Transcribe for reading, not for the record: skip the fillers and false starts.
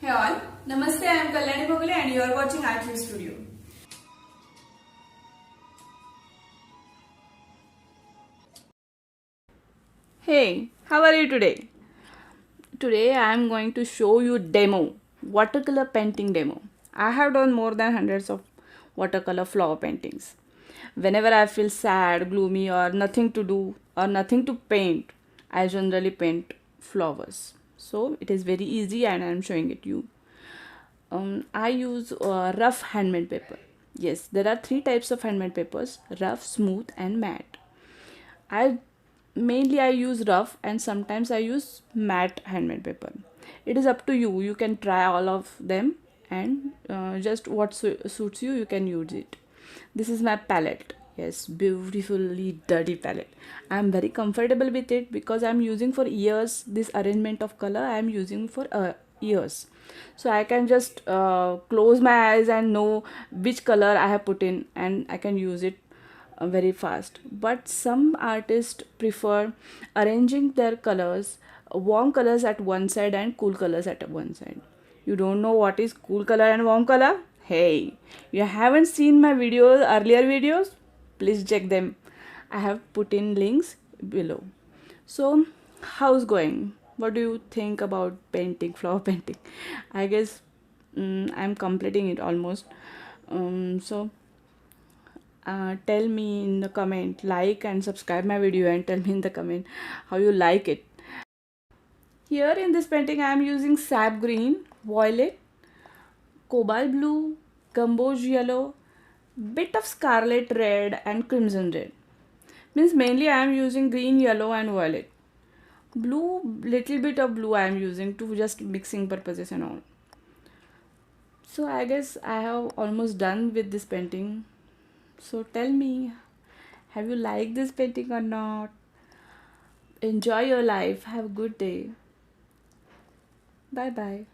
Hey all, Namaste, I am Kalyani Bhogle and you are watching ArtHueStudio. Hey, how are you today? Today I am going to show you demo, watercolor painting demo. I have done more than hundreds of watercolor flower paintings. Whenever I feel sad, gloomy or nothing to do or nothing to paint, I generally paint flowers. So it is very easy and I am showing it you. I use rough handmade paper. Yes, there are three types of handmade papers: rough, smooth, and matte. I I use rough and sometimes I use matte handmade paper. It is up to you. You can try all of them and just what suits you, you can use it. This is my palette. Yes, beautifully dirty palette. I'm very comfortable with it because I'm using for years. This arrangement of color I'm using for years, so I can just close my eyes and know which color I have put in and I can use it very fast. But some artists prefer arranging their colors, warm colors at one side and cool colors at one side. You don't know what is cool color and warm color? Hey, you haven't seen my videos, earlier videos? Please check them. I have put in links below. So how's going? What do you think about painting, flower painting? I guess I'm completing it almost. So tell me in the comment, like and subscribe my video and tell me in the comment how you like it. Here in this painting I am using sap green, violet, cobalt blue, gamboge yellow, bit of scarlet red and crimson red. Means mainly I am using green, yellow and violet. Blue, little bit of blue I am using to just mixing purposes and all. So I guess I have almost done with this painting. So tell me, have you liked this painting or not? Enjoy your life. Have a good day. Bye bye.